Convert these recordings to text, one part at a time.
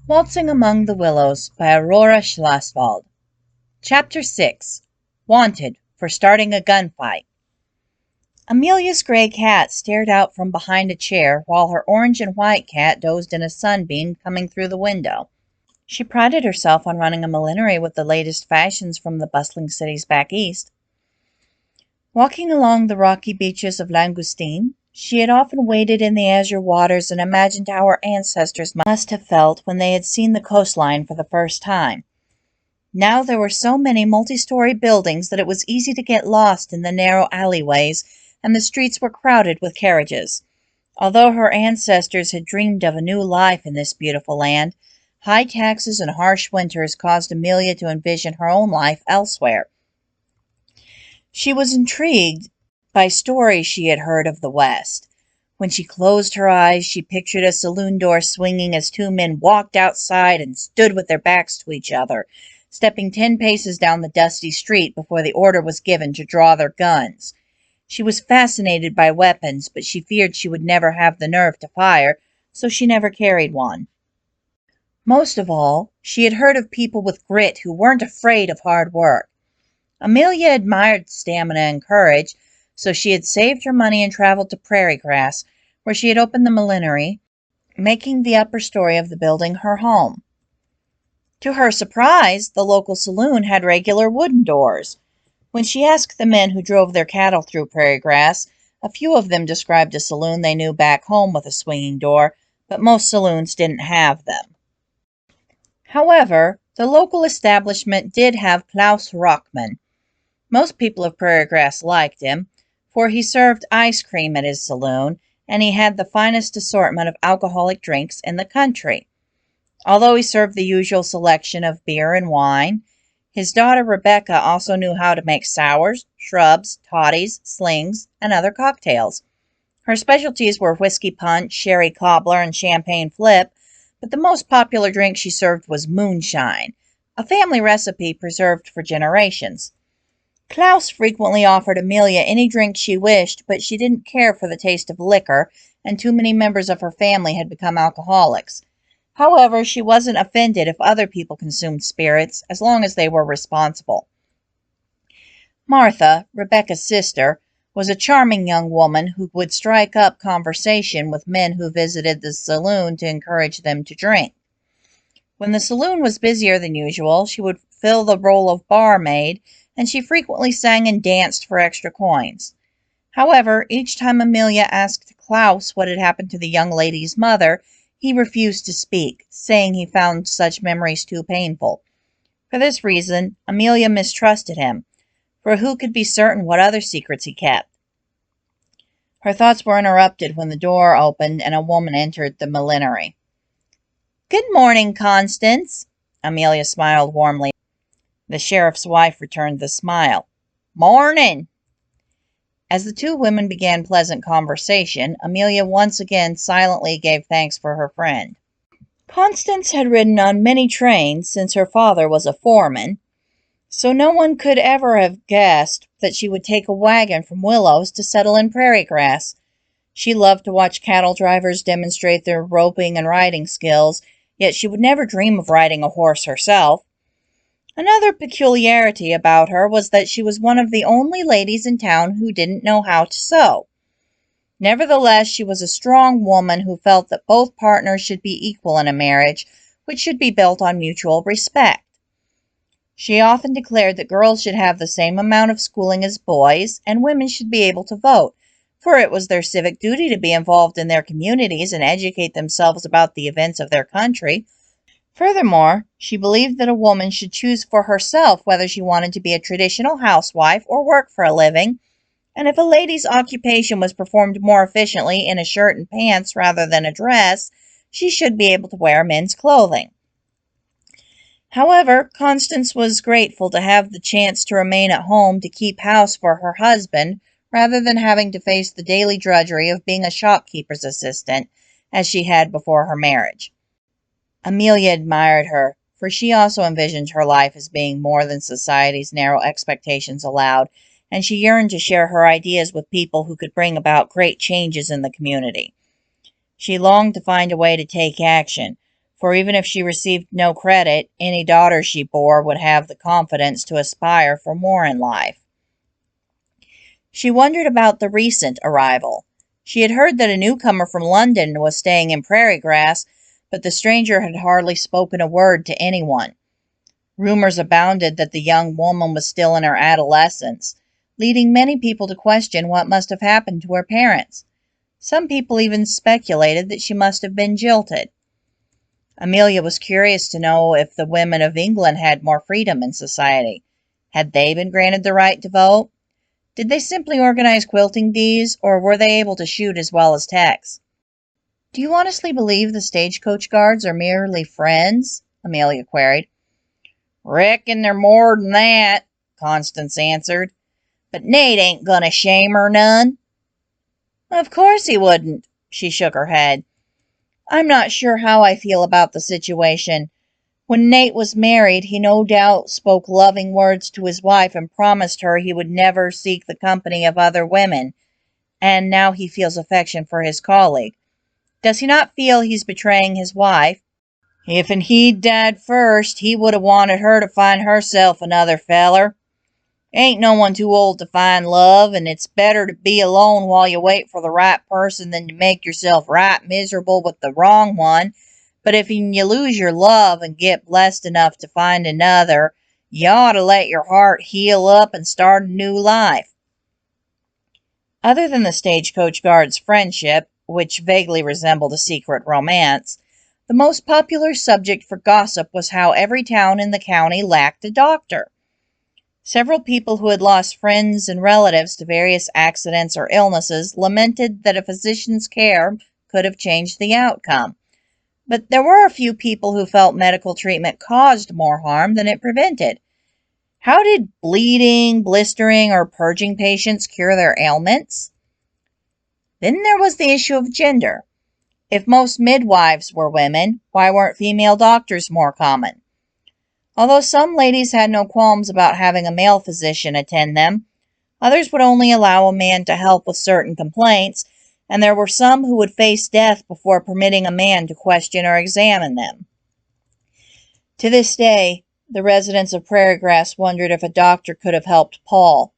Waltzing Among the Willows by Aurora Schlosswald. Chapter 6. Wanted for starting a gunfight. Amelia's gray cat stared out from behind a chair while her orange and white cat dozed in a sunbeam coming through the window. She prided herself on running a millinery with the latest fashions from the bustling cities back east. Walking along the rocky beaches of Langoustine, she had often waded in the azure waters and imagined how her ancestors must have felt when they had seen the coastline for the first time. Now there were so many multi-story buildings that it was easy to get lost in the narrow alleyways, and the streets were crowded with carriages. Although her ancestors had dreamed of a new life in this beautiful land, high taxes and harsh winters caused Amelia to envision her own life elsewhere. She was intrigued by stories she had heard of the West. When she closed her eyes, she pictured a saloon door swinging as two men walked outside and stood with their backs to each other, stepping 10 paces down the dusty street before the order was given to draw their guns. She was fascinated by weapons, but she feared she would never have the nerve to fire, so she never carried one. Most of all, she had heard of people with grit who weren't afraid of hard work. Amelia admired stamina and courage, so she had saved her money and traveled to Prairie Grass, where she had opened the millinery, making the upper story of the building her home. To her surprise, the local saloon had regular wooden doors. When she asked the men who drove their cattle through Prairie Grass, a few of them described a saloon they knew back home with a swinging door, but most saloons didn't have them. However, the local establishment did have Klaus Rockman. Most people of Prairie Grass liked him, for he served ice cream at his saloon, and he had the finest assortment of alcoholic drinks in the country. Although he served the usual selection of beer and wine, his daughter Rebecca also knew how to make sours, shrubs, toddies, slings, and other cocktails. Her specialties were whiskey punch, sherry cobbler, and champagne flip, but the most popular drink she served was moonshine, a family recipe preserved for generations. Klaus frequently offered Amelia any drink she wished, but she didn't care for the taste of liquor, and too many members of her family had become alcoholics. However, she wasn't offended if other people consumed spirits, as long as they were responsible. Martha, Rebecca's sister, was a charming young woman who would strike up conversation with men who visited the saloon to encourage them to drink. When the saloon was busier than usual, she would fill the role of barmaid, and she frequently sang and danced for extra coins. However, each time Amelia asked Klaus what had happened to the young lady's mother, he refused to speak, saying he found such memories too painful. For this reason, Amelia mistrusted him, for who could be certain what other secrets he kept? Her thoughts were interrupted when the door opened and a woman entered the millinery. "Good morning, Constance," Amelia smiled warmly. The sheriff's wife returned the smile. "Morning." As the two women began pleasant conversation, Amelia once again silently gave thanks for her friend. Constance had ridden on many trains since her father was a foreman, so no one could ever have guessed that she would take a wagon from Willows to settle in Prairie Grass. She loved to watch cattle drivers demonstrate their roping and riding skills, yet she would never dream of riding a horse herself. Another peculiarity about her was that she was one of the only ladies in town who didn't know how to sew. Nevertheless, she was a strong woman who felt that both partners should be equal in a marriage, which should be built on mutual respect. She often declared that girls should have the same amount of schooling as boys, and women should be able to vote, for it was their civic duty to be involved in their communities and educate themselves about the events of their country. Furthermore, she believed that a woman should choose for herself whether she wanted to be a traditional housewife or work for a living, and if a lady's occupation was performed more efficiently in a shirt and pants rather than a dress, she should be able to wear men's clothing. However, Constance was grateful to have the chance to remain at home to keep house for her husband, rather than having to face the daily drudgery of being a shopkeeper's assistant, as she had before her marriage. Amelia admired her, for she also envisioned her life as being more than society's narrow expectations allowed, and she yearned to share her ideas with people who could bring about great changes in the community. She longed to find a way to take action, for even if she received no credit, any daughter she bore would have the confidence to aspire for more in life. She wondered about the recent arrival. She had heard that a newcomer from London was staying in Prairie Grass, but the stranger had hardly spoken a word to anyone. Rumors abounded that the young woman was still in her adolescence, leading many people to question what must have happened to her parents. Some people even speculated that she must have been jilted. Amelia was curious to know if the women of England had more freedom in society. Had they been granted the right to vote? Did they simply organize quilting bees, or were they able to shoot as well as text? "Do you honestly believe the stagecoach guards are merely friends?" Amelia queried. "Reckon they're more than that," Constance answered. "But Nate ain't gonna shame her none." "Of course he wouldn't." She shook her head. "I'm not sure how I feel about the situation. When Nate was married, he no doubt spoke loving words to his wife and promised her he would never seek the company of other women, and now he feels affection for his colleague. Does he not feel he's betraying his wife? If'n he'd died first, he would have wanted her to find herself another feller. Ain't no one too old to find love, and it's better to be alone while you wait for the right person than to make yourself right miserable with the wrong one. But if you lose your love and get blessed enough to find another, you ought to let your heart heal up and start a new life." Other than the stagecoach guard's friendship, which vaguely resembled a secret romance, the most popular subject for gossip was how every town in the county lacked a doctor. Several people who had lost friends and relatives to various accidents or illnesses lamented that a physician's care could have changed the outcome. But there were a few people who felt medical treatment caused more harm than it prevented. How did bleeding, blistering, or purging patients cure their ailments? Then there was the issue of gender. If most midwives were women, why weren't female doctors more common? Although some ladies had no qualms about having a male physician attend them, others would only allow a man to help with certain complaints, and there were some who would face death before permitting a man to question or examine them. To this day, the residents of Prairie Grass wondered if a doctor could have helped Paul.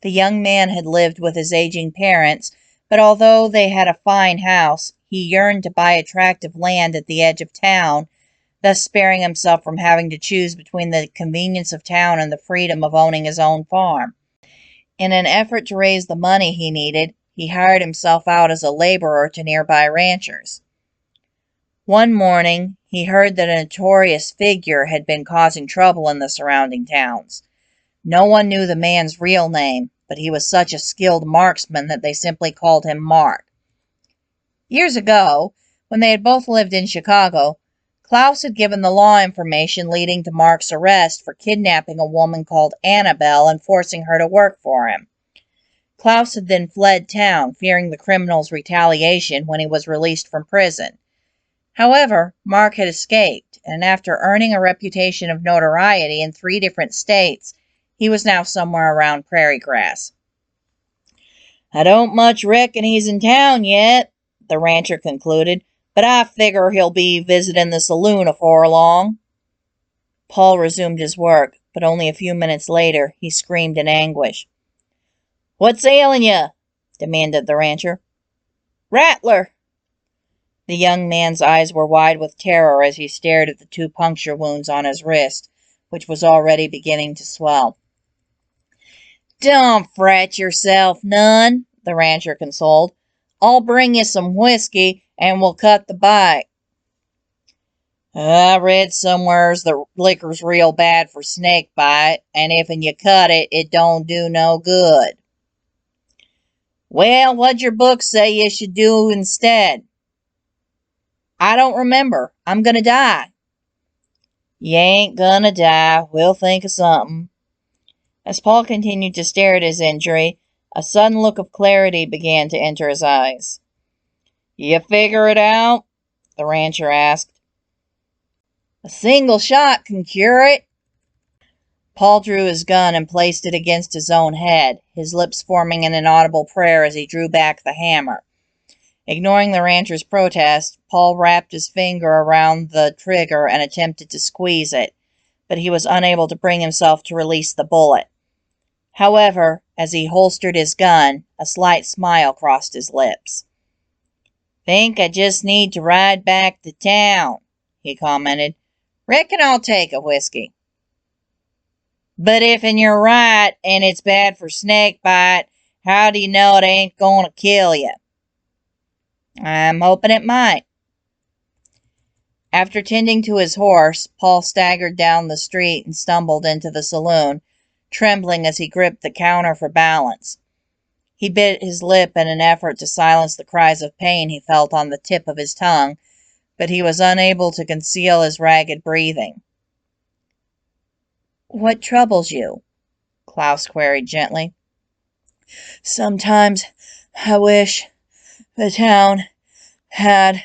The young man had lived with his aging parents, but although they had a fine house, he yearned to buy a tract of land at the edge of town, thus sparing himself from having to choose between the convenience of town and the freedom of owning his own farm. In an effort to raise the money he needed, he hired himself out as a laborer to nearby ranchers. One morning, he heard that a notorious figure had been causing trouble in the surrounding towns. No one knew the man's real name, but he was such a skilled marksman that they simply called him Mark. Years ago, when they had both lived in Chicago, Klaus had given the law information leading to Mark's arrest for kidnapping a woman called Annabelle and forcing her to work for him. Klaus had then fled town, fearing the criminal's retaliation when he was released from prison. However, Mark had escaped, and after earning a reputation of notoriety in 3 different states, he was now somewhere around Prairie Grass. "I don't much reckon he's in town yet," the rancher concluded, "but I figger he'll be visiting the saloon afore long." Paul resumed his work, but only a few minutes later he screamed in anguish. "What's ailing you?" demanded the rancher. "Rattler!" The young man's eyes were wide with terror as he stared at the 2 puncture wounds on his wrist, which was already beginning to swell. "Don't fret yourself none," the rancher consoled. "I'll bring you some whiskey, and we'll cut the bite." "I read somewheres the liquor's real bad for snake bite, and if'n you cut it, it don't do no good." "Well, what'd your book say you should do instead?" "I don't remember. I'm gonna die." "You ain't gonna die. We'll think of something." As Paul continued to stare at his injury, a sudden look of clarity began to enter his eyes. "You figure it out?" the rancher asked. "A single shot can cure it." Paul drew his gun and placed it against his own head, his lips forming an inaudible prayer as he drew back the hammer. Ignoring the rancher's protest, Paul wrapped his finger around the trigger and attempted to squeeze it, but he was unable to bring himself to release the bullet. However, as he holstered his gun, a slight smile crossed his lips. "Think I just need to ride back to town," he commented. "Reckon I'll take a whiskey." "But if you're right and it's bad for snake bite, how do you know it ain't gonna kill you?" "I'm hoping it might." After tending to his horse, Paul staggered down the street and stumbled into the saloon, trembling as he gripped the counter for balance. He bit his lip in an effort to silence the cries of pain he felt on the tip of his tongue, but he was unable to conceal his ragged breathing. "What troubles you?" Klaus queried gently. "Sometimes I wish the town had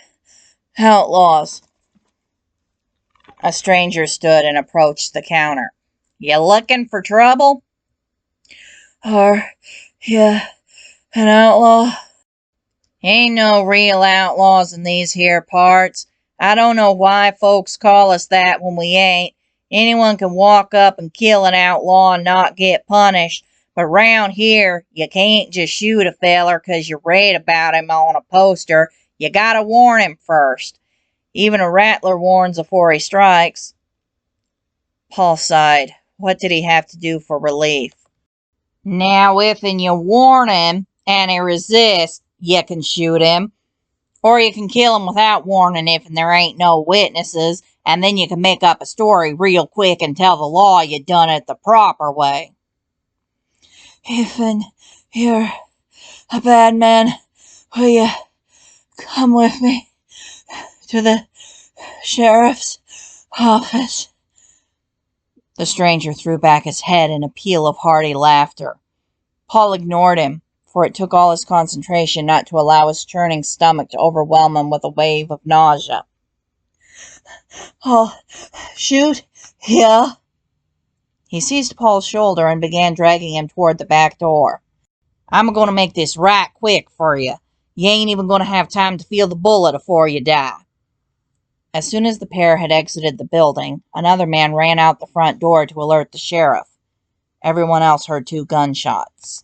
outlaws." A stranger stood and approached the counter. "You looking for trouble?" "Are you an outlaw?" "Ain't no real outlaws in these here parts. I don't know why folks call us that when we ain't. Anyone can walk up and kill an outlaw and not get punished, but round here, you can't just shoot a feller 'cause you read about him on a poster. You gotta warn him first. Even a rattler warns afore he strikes." Paul sighed. What did he have to do for relief? "Now, if you warn him and he resists, you can shoot him. Or you can kill him without warning if there ain't no witnesses, and then you can make up a story real quick and tell the law you done it the proper way." "If you're a bad man, will you come with me to the sheriff's office?" The stranger threw back his head in a peal of hearty laughter. Paul ignored him, for it took all his concentration not to allow his churning stomach to overwhelm him with a wave of nausea. "I'll shoot ya." He seized Paul's shoulder and began dragging him toward the back door. "I'm going to make this right quick for you. You ain't even going to have time to feel the bullet afore you die." As soon as the pair had exited the building, another man ran out the front door to alert the sheriff. Everyone else heard 2 gunshots.